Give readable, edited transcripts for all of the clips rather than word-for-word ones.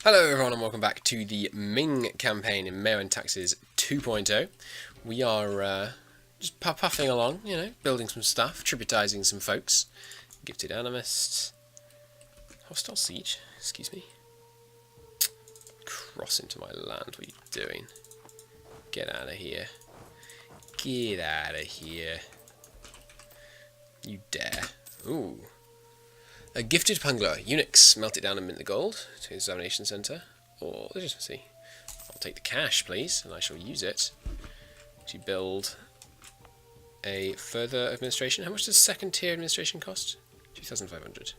Hello everyone and welcome back to the Ming campaign in MEIOU and Taxes 2.0. We are just puffing along, building some stuff, tributizing some folks. Gifted animists. Hostile siege, excuse me. Cross into my land, what are you doing? Get out of here. Get out of here. You dare. Ooh. A gifted pungler. Eunuchs. Melt it down and mint the gold to the examination centre. Or legitimacy. I'll take the cash, please, and I shall use it to build a further administration. How much does second tier administration cost? 2,500.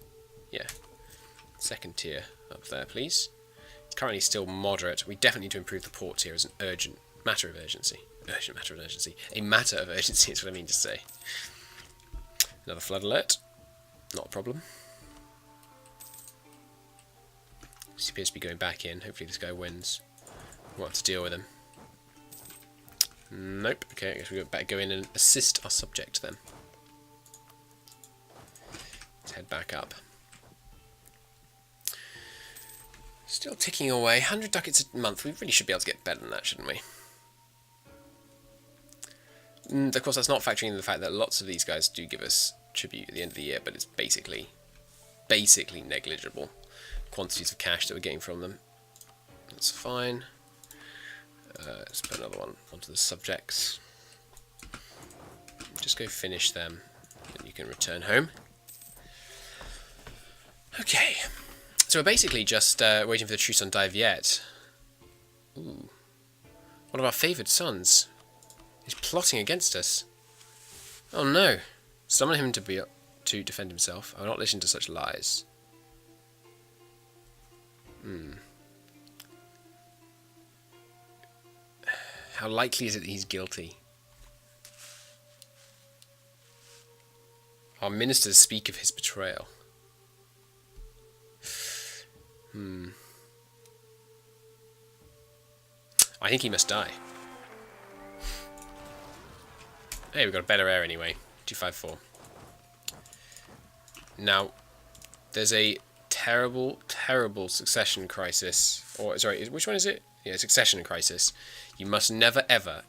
Yeah. Second tier up there, please. It's currently still moderate. We definitely need to improve the port tier as an urgent matter of urgency. Urgent matter of urgency. A matter of urgency is what I mean to say. Another flood alert. Not a problem. He appears to be going back in. Hopefully this guy wins. We'll have to deal with him. Nope. Okay, I guess we better go in and assist our subject then. Let's head back up. Still ticking away. 100 ducats a month. We really should be able to get better than that, shouldn't we? Of course, that's not factoring in the fact that lots of these guys do give us tribute at the end of the year, but it's basically negligible quantities of cash that we're getting from them. That's fine. Let's put another one onto the subjects. Just go finish them, and you can return home. Okay, so we're basically just waiting for the truce on Diviet. Ooh, one of our favoured sons is plotting against us. Oh no! Summon him to defend himself. I will not listen to such lies. How likely is it that he's guilty? Our ministers speak of his betrayal. I think he must die. Hey, we've got a better air anyway. 254. Now, there's a terrible succession crisis. Or, sorry, which one is it? Yeah, succession crisis. You must never, ever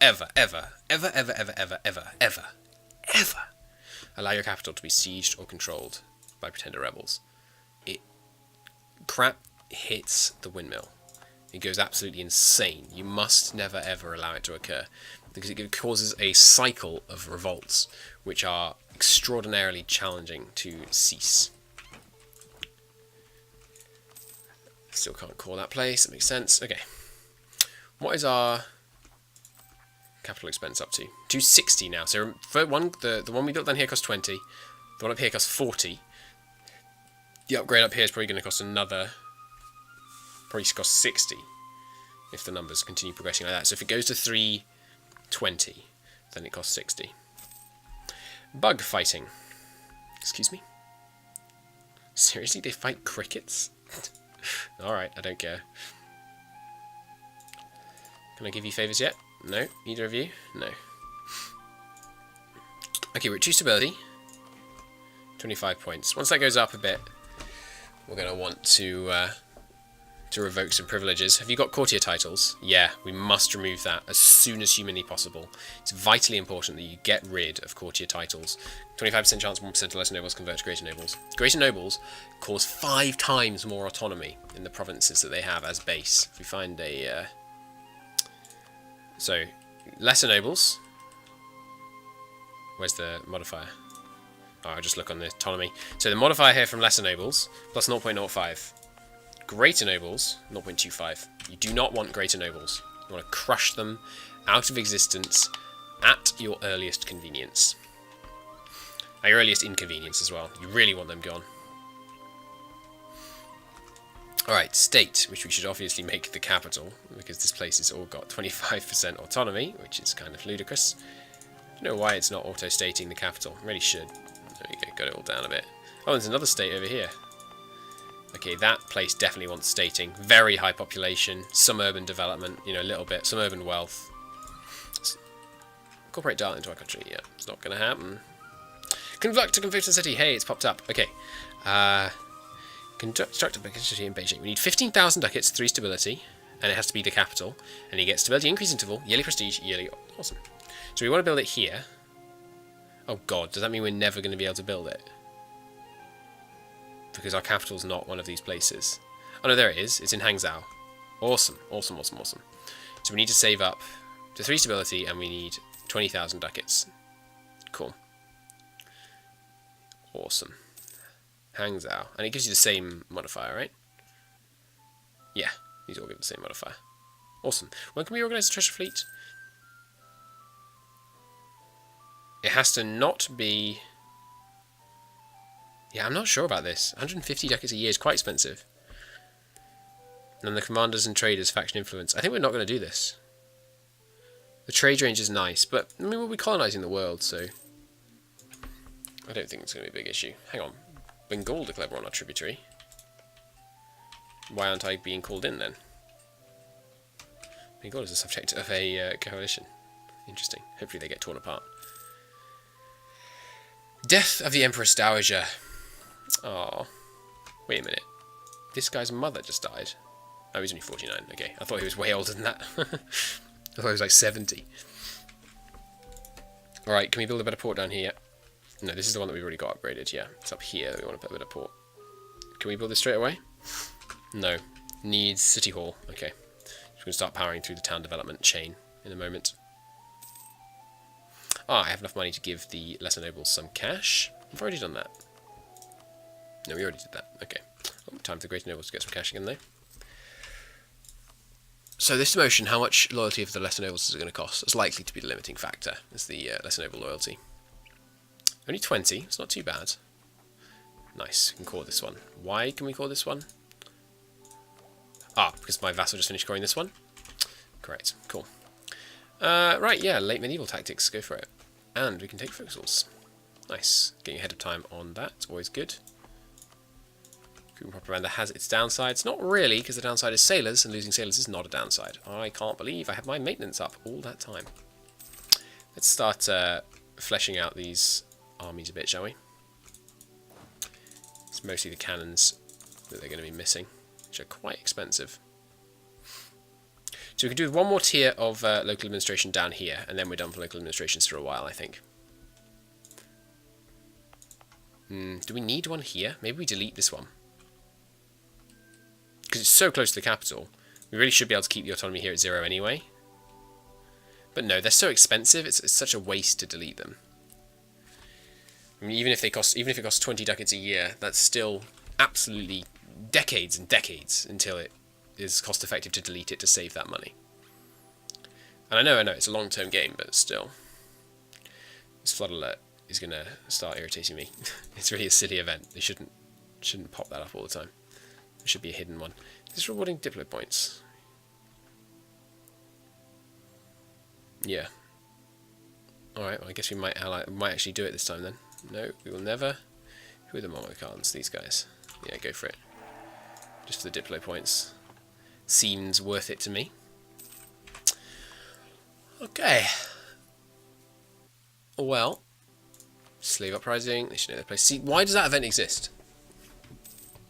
allow your capital to be sieged or controlled by pretender rebels. Crap hits the windmill. It goes absolutely insane. You must never, ever allow it to occur, because it causes a cycle of revolts, which are extraordinarily challenging to cease. Still can't call that place, that makes sense. Okay. What is our capital expense up to? 260 now. So for the one we built down here cost 20. The one up here costs 40. The upgrade up here is probably going to cost another... probably cost 60. If the numbers continue progressing like that. So if it goes to 320, then it costs 60. Bug fighting. Excuse me? Seriously, they fight crickets? Alright, I don't care. Can I give you favours yet? No. Either of you? No. Okay, we're at 2 stability. 25 points. Once that goes up a bit, we're going to want to revoke some privileges. Have you got courtier titles? Yeah, we must remove that as soon as humanly possible. It's vitally important that you get rid of courtier titles. 25% chance 1% of lesser nobles convert to greater nobles. Greater nobles cause 5 times more autonomy in the provinces that they have as base. If we find a... So, lesser nobles. Where's the modifier? Oh, I'll just look on the autonomy. So the modifier here from lesser nobles, plus 0.05. Greater nobles, 0.25. You do not want greater nobles. You want to crush them out of existence at your earliest convenience. At your earliest inconvenience as well. You really want them gone. Alright, state, which we should obviously make the capital, because this place has all got 25% autonomy, which is kind of ludicrous. I don't know why it's not auto-stating the capital. It really should. There we go, got it all down a bit. Oh, there's another state over here. Okay, that place definitely wants stating. Very high population, some urban development, a little bit, some urban wealth. Incorporate Dart into our country, yeah, it's not going to happen. Convert to Confucian City, hey, it's popped up. Okay, Construct a big city in Beijing. We need 15,000 ducats, 3 stability, and it has to be the capital. And you get stability increase interval, yearly prestige, yearly... Awesome. So we want to build it here. Oh god, does that mean we're never going to be able to build it? Because our capital's not one of these places. Oh no, there it is. It's in Hangzhou. Awesome, awesome, awesome, awesome. So we need to save up to 3 stability, and we need 20,000 ducats. Cool. Awesome. Hangzhou. And it gives you the same modifier, right? Yeah, these all give the same modifier. Awesome. When can we organise the treasure fleet? It has to not be... Yeah, I'm not sure about this. 150 ducats a year is quite expensive. And then the commanders and traders faction influence. I think we're not going to do this. The trade range is nice, but I mean, we'll be colonising the world, so I don't think it's going to be a big issue. Hang on. Bengal declared war on our tributary. Why aren't I being called in then? Bengal is the subject of a coalition. Interesting. Hopefully they get torn apart. Death of the Empress Dowager. Oh, wait a minute. This guy's mother just died. Oh, he's only 49. Okay, I thought he was way older than that. I thought he was like 70. Alright, can we build a better port down here? No, this is the one that we've already got upgraded. Yeah, it's up here. We want to put a better port. Can we build this straight away? No. Needs City Hall. Okay. So we're going to start powering through the town development chain in a moment. I have enough money to give the lesser nobles some cash. I've already done that. No, we already did that. Okay. Oh, time for the greater nobles to get some cash again, though. So this demotion, how much loyalty of the lesser nobles is it going to cost? It's likely to be the limiting factor, is the lesser noble loyalty. Only 20. It's not too bad. Nice. We can call this one. Why can we call this one? Because my vassal just finished calling this one. Correct. Cool. Right, yeah, late medieval tactics, go for it. And we can take focussals. Nice. Getting ahead of time on that, always good. Recruitment propaganda has its downsides. Not really, because the downside is sailors, and losing sailors is not a downside. I can't believe I had my maintenance up all that time. Let's start fleshing out these armies a bit, shall we? It's mostly the cannons that they're going to be missing, which are quite expensive. So we can do one more tier of local administration down here, and then we're done for local administrations for a while, I think. Do we need one here? Maybe we delete this one. Because it's so close to the capital, we really should be able to keep the autonomy here at 0 anyway. But no, they're so expensive, it's such a waste to delete them. I mean, even if it costs 20 ducats a year, that's still absolutely decades and decades until it is cost effective to delete it to save that money. And I know it's a long-term game, but still. This flood alert is going to start irritating me. It's really a silly event. They shouldn't pop that up all the time. There should be a hidden one. Is this rewarding Diplo points? Yeah. Alright, well I guess we might actually do it this time then. No, we will never. Who are the Mongolians? These guys. Yeah, go for it. Just for the Diplo points. Seems worth it to me. Okay. Well, slave uprising. They should know their place. See, why does that event exist?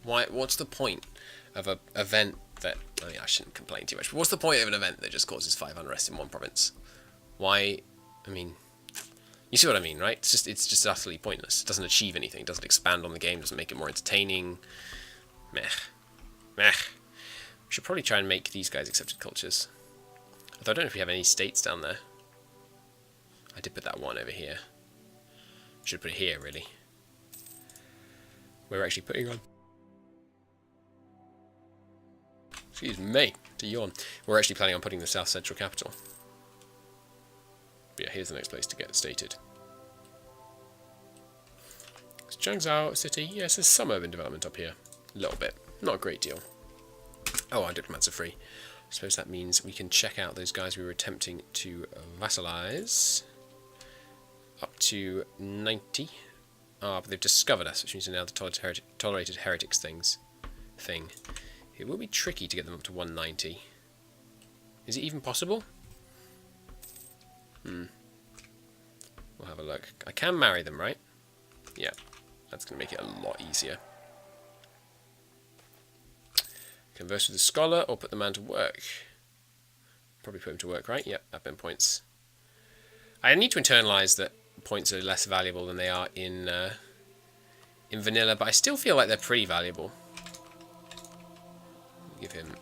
Why? What's the point of an event that? I mean, I shouldn't complain too much. But what's the point of an event that just causes 5 unrest in one province? Why? I mean, you see what I mean, right? It's just utterly pointless. It doesn't achieve anything. It doesn't expand on the game. Doesn't make it more entertaining. Meh. We should probably try and make these guys accepted cultures. Although I don't know if we have any states down there. I did put that one over here. Should put it here, really. We're actually putting on... Excuse me, to yawn. We're actually planning on putting the South Central capital. But yeah, here's the next place to get stated. It's Zhangzhou City. Yes, there's some urban development up here. A little bit. Not a great deal. Oh, our diplomats are free. I suppose that means we can check out those guys we were attempting to vassalize. Up to 90. But they've discovered us, which means they're now the tolerated heretics thing. It will be tricky to get them up to 190. Is it even possible? We'll have a look. I can marry them, right? Yeah. That's going to make it a lot easier. Converse with the scholar or put the man to work? Probably put him to work, right? Yep, admin points. I need to internalize that points are less valuable than they are in vanilla, but I still feel like they're pretty valuable. Give him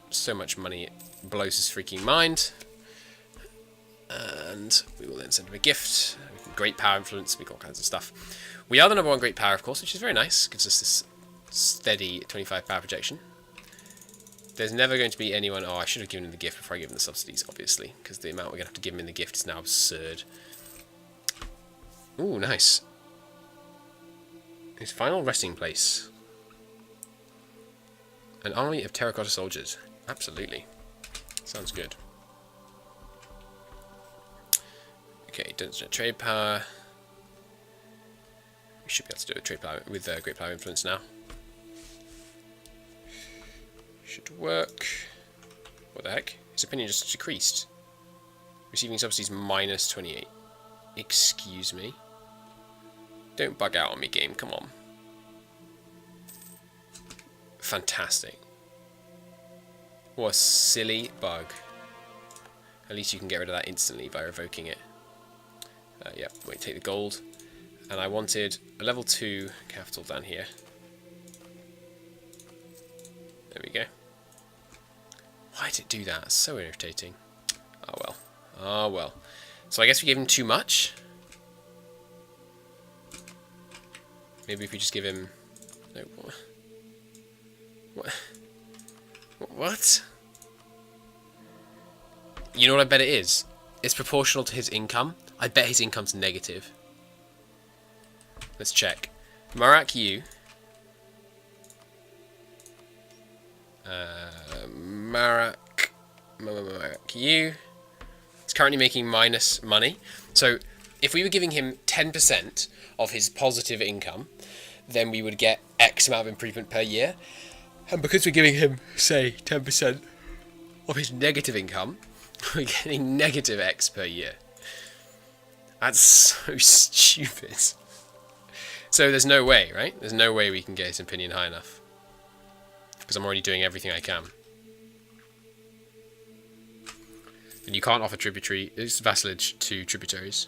so much money it blows his freaking mind. And we will then send him a gift. Great power influence, we got all kinds of stuff. We are the #1 great power, of course, which is very nice. Gives us this steady 25 power projection. There's never going to be anyone... Oh, I should have given him the gift before I give him the subsidies, obviously, because the amount we're going to have to give him in the gift is now absurd. Ooh, nice. His final resting place. An army of terracotta soldiers. Absolutely. Sounds good. Okay, don't generate trade power. We should be able to do a trade power with great power influence now. Should work. What the heck? His opinion just decreased. Receiving subsidies -28. Excuse me. Don't bug out on me, game. Come on. Fantastic. What a silly bug. At least you can get rid of that instantly by revoking it. Yeah, wait, take the gold. And I wanted a level 2 capital down here. There we go. Why did it do that? It's so irritating. Oh well. Oh well. So I guess we gave him too much. Maybe if we just give him... No, what? What? You know what I bet it is? It's proportional to his income. I bet his income's negative. Let's check. MEIOU. MEIOU. It's currently making minus money. So if we were giving him 10% of his positive income, then we would get X amount of improvement per year. And because we're giving him, say, 10% of his negative income, we're getting negative X per year. That's so stupid. So there's no way, right? There's no way we can get his opinion high enough. Because I'm already doing everything I can. And you can't offer vassalage to tributaries.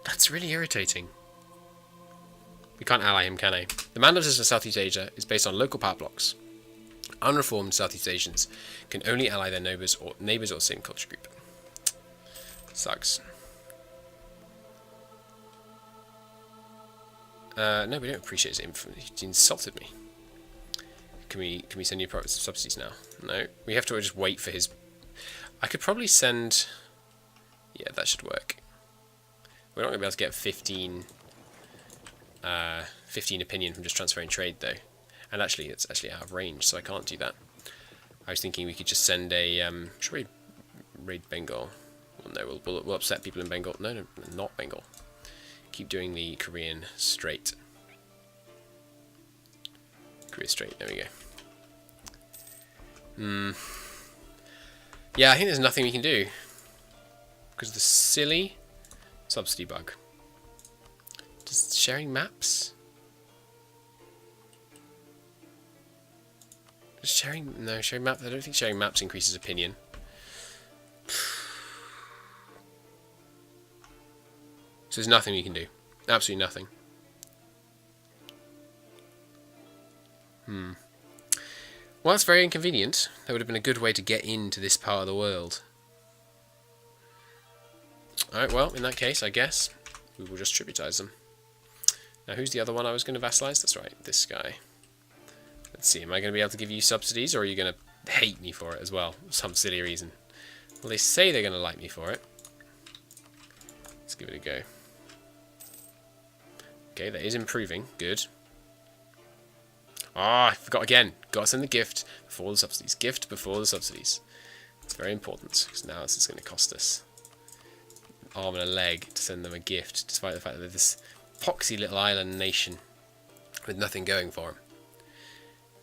That's really irritating. We can't ally him, can I? The mandates of Southeast Asia is based on local power blocks. Unreformed Southeast Asians can only ally their neighbours or same culture group. Sucks. No, we don't appreciate his influence. He insulted me. Can we send you subsidies now? No, we have to just wait for his... I could probably send... Yeah, that should work. We're not going to be able to get 15 opinion from just transferring trade, though. And actually, it's actually out of range, so I can't do that. I was thinking we could just send a... should we raid Bengal? Well, no, we'll upset people in Bengal. No, not Bengal. Keep doing the Korean Strait. Korea Strait, there we go. Yeah, I think there's nothing we can do. Because of the silly subsidy bug. Just sharing maps? Just sharing... No, sharing maps... I don't think sharing maps increases opinion. So there's nothing we can do. Absolutely nothing. Well, that's very inconvenient. That would have been a good way to get into this part of the world. Alright, well, in that case, I guess we will just tributize them. Now, who's the other one I was going to vassalize? That's right, this guy. Let's see, am I going to be able to give you subsidies, or are you going to hate me for it as well? For some silly reason. Well, they say they're going to like me for it. Let's give it a go. Okay, that is improving. Good. Ah, I forgot again. Got to send the gift before the subsidies. Gift before the subsidies. It's very important, because now this is going to cost us an arm and a leg to send them a gift, despite the fact that they're this poxy little island nation with nothing going for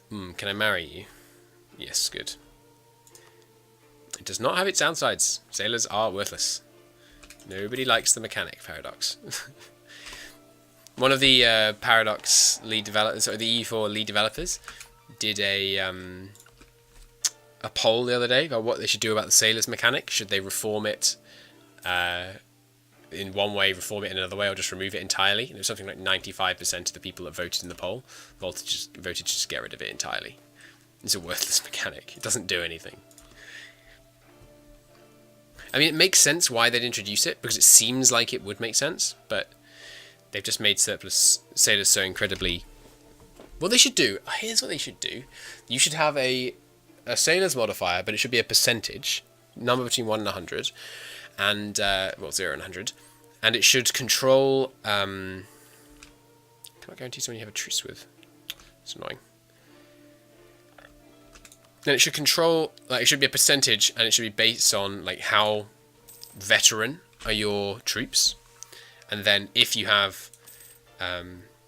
them. Can I marry you? Yes, good. It does not have its downsides. Sailors are worthless. Nobody likes the mechanic paradox. One of the Paradox lead developers, or the EU4 lead developers, did a poll the other day about what they should do about the sailors mechanic. Should they reform it in one way, reform it in another way, or just remove it entirely? And it was something like 95% of the people that voted in the poll voted to just get rid of it entirely. It's a worthless mechanic. It doesn't do anything. I mean, it makes sense why they'd introduce it, because it seems like it would make sense, but they've just made surplus sailors so incredibly... What they should do... Here's what they should do. You should have a sailors modifier, but it should be a percentage, number between 1 and 100, and, 0 and 100, and it should control... Can't guarantee someone you have a truce with. It's annoying. Then it should control, like, it should be a percentage, and it should be based on, like, how veteran are your troops. And then if you have,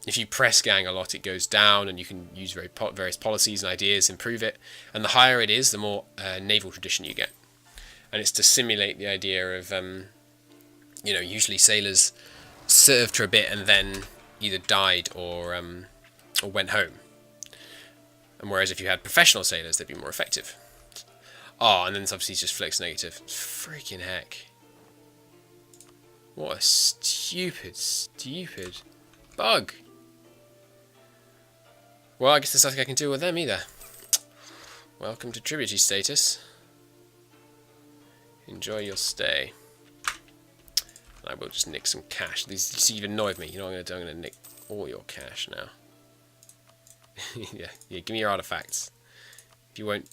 if you press gang a lot, it goes down, and you can use various policies and ideas, improve it. And the higher it is, the more naval tradition you get. And it's to simulate the idea of, usually sailors served for a bit and then either died or went home. And whereas if you had professional sailors, they'd be more effective. Oh, and then this obviously just flicks negative. Freaking heck. What a stupid bug. Well, I guess there's nothing I can do with them either. Welcome to tributary status. Enjoy your stay. I will just nick some cash. These even annoyed me. You know what I'm going to nick all your cash now. yeah, give me your artifacts. If you won't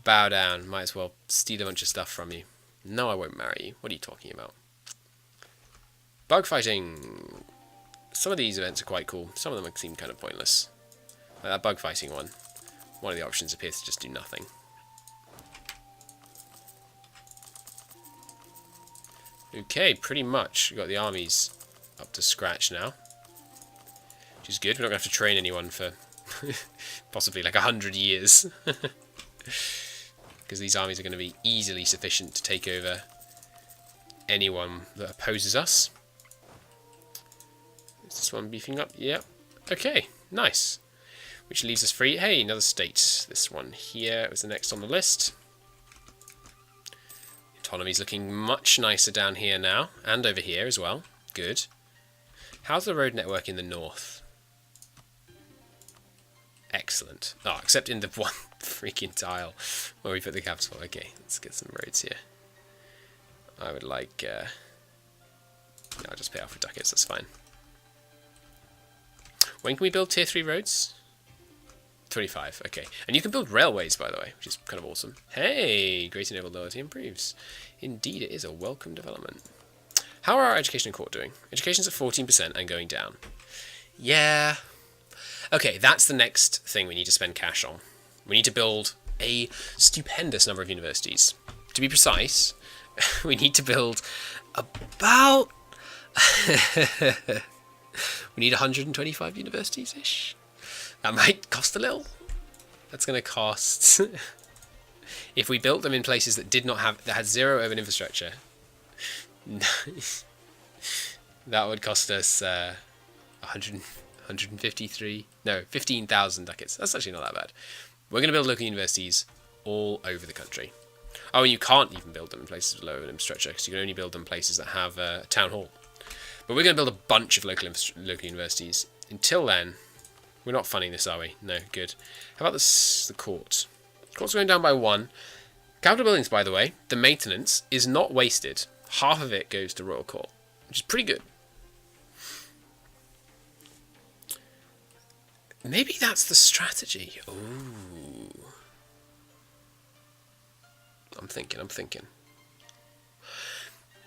bow down, might as well steal a bunch of stuff from you. No, I won't marry you. What are you talking about? Bug fighting. Some of these events are quite cool. Some of them seem kind of pointless. Like that bug fighting one. One of the options appears to just do nothing. Okay, pretty much. We've got the armies up to scratch now. Which is good. We're not going to have to train anyone for possibly like 100 years. Because these armies are going to be easily sufficient to take over anyone that opposes us. Is this one beefing up? Yep. Okay, nice. Which leaves us free. Hey, another state. This one here was the next on the list. Autonomy's looking much nicer down here now, and over here as well. Good. How's the road network in the north? Excellent. Oh, except in the one freaking tile where we put the capital. Okay, let's get some roads here. I would like... I'll just pay off with ducats, that's fine. When can we build tier 3 roads? 25, okay. And you can build railways, by the way, which is kind of awesome. Hey, greater naval loyalty improves. Indeed, it is a welcome development. How are our education and court doing? Education's at 14% and going down. Yeah. Okay, that's the next thing we need to spend cash on. We need to build a stupendous number of universities. To be precise, we need to build about... we need 125 universities-ish. That might cost a little. That's going to cost... if we built them in places that did not have... that had zero urban infrastructure... that would cost us 153... No, 15,000 ducats. That's actually not that bad. We're going to build local universities all over the country. Oh, and you can't even build them in places with low urban infrastructure, because you can only build them in places that have a town hall. But we're going to build a bunch of local universities. Until then, we're not funding this, are we? No, good. How about the court? The court's going down by 1. Capital buildings, by the way, the maintenance is not wasted. Half of it goes to Royal Court, which is pretty good. Maybe that's the strategy. Ooh. I'm thinking.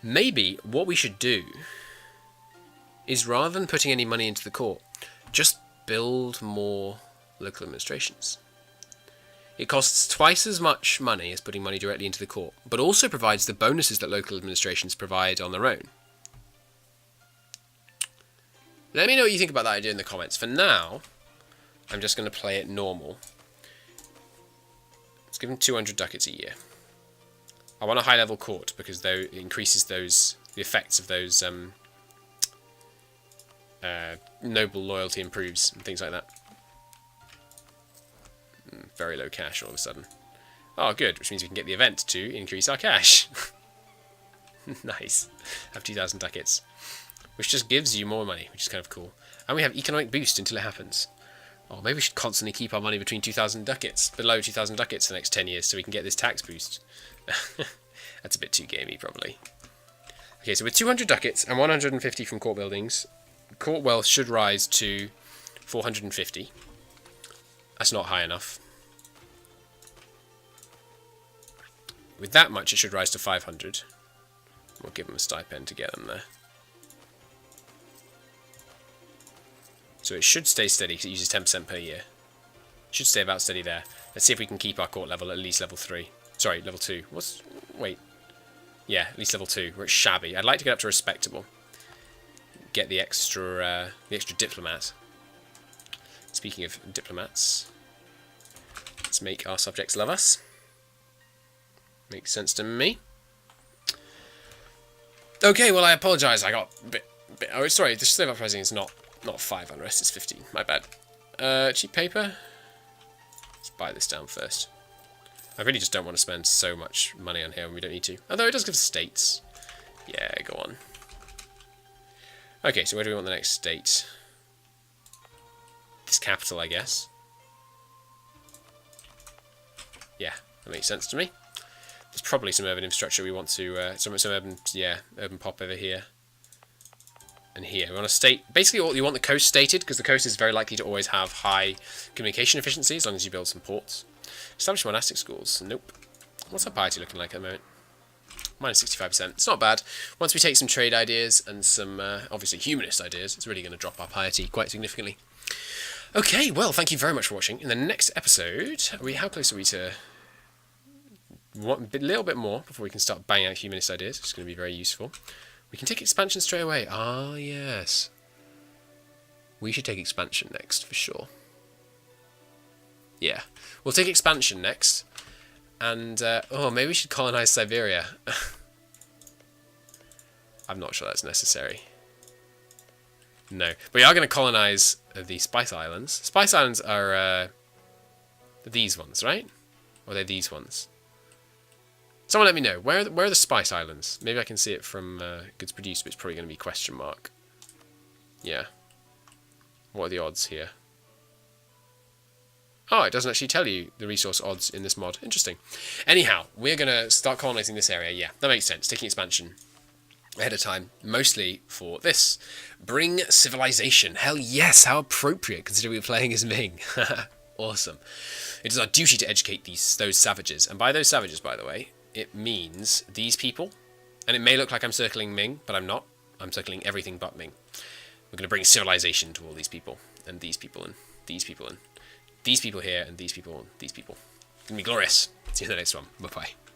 Maybe what we should do is, rather than putting any money into the court, just build more local administrations. It costs twice as much money as putting money directly into the court, but also provides the bonuses that local administrations provide on their own. Let me know what you think about that idea in the comments. For now, I'm just going to play it normal. Let's give them 200 ducats a year. I want a high-level court because it increases the effects of those noble loyalty improves and things like that. Very low cash all of a sudden. Oh, good, which means we can get the event to increase our cash. Nice. Have 2,000 ducats, which just gives you more money, which is kind of cool. And we have economic boost until it happens. Oh, maybe we should constantly keep our money between 2,000 ducats, below 2,000 ducats for the next 10 years, so we can get this tax boost. That's a bit too gamey, probably. Okay, so with 200 ducats and 150 from court buildings, court wealth should rise to 450. That's not high enough. With that much, it should rise to 500. We'll give them a stipend to get them there. So it should stay steady because it uses 10% per year. Should stay about steady there. Let's see if we can keep our court level at least level 3. Sorry, level 2. Wait. Yeah, at least level 2. We're at shabby. I'd like to get up to respectable. Get the extra diplomat. Speaking of diplomats, let's make our subjects love us. Makes sense to me. Okay, well, I apologise. I got a bit. Oh, sorry. The slave uprising is not 5 unrest. It's 15. My bad. Cheap paper. Let's buy this down first. I really just don't want to spend so much money on here when we don't need to. Although it does give states. Yeah, go on. Okay, so where do we want the next state? This capital, I guess. Yeah, that makes sense to me. There's probably some urban infrastructure we want to, some urban pop over here. And here, we want a state, basically you want the coast stated, because the coast is very likely to always have high communication efficiency, as long as you build some ports. Establish monastic schools, nope. What's our piety looking like at the moment? Minus 65%, it's not bad. Once we take some trade ideas and some, obviously, humanist ideas, it's really going to drop our piety quite significantly. Okay, well, thank you very much for watching. In the next episode, how close are we to... A little bit more before we can start banging out humanist ideas, which is going to be very useful. We can take expansion straight away. Ah, yes. We should take expansion next, for sure. Yeah. We'll take expansion next. And, maybe we should colonize Siberia. I'm not sure that's necessary. No. But we are going to colonize the Spice Islands. Spice Islands are, these ones, right? Or are they these ones? Someone let me know. Where are the Spice Islands? Maybe I can see it from goods produced, but it's probably going to be question mark. Yeah. What are the odds here? Oh, it doesn't actually tell you the resource odds in this mod. Interesting. Anyhow, we're going to start colonizing this area. Yeah, that makes sense. Taking expansion ahead of time, mostly for this. Bring civilization. Hell yes, how appropriate, considering we're playing as Ming. Awesome. It is our duty to educate those savages. And by those savages, by the way, it means these people, and it may look like I'm circling Ming, but I'm not. I'm circling everything but Ming. We're going to bring civilization to all these people, and these people, and these people, and these people here, and these people, and these people. It's going to be glorious. See you in the next one. Bye-bye.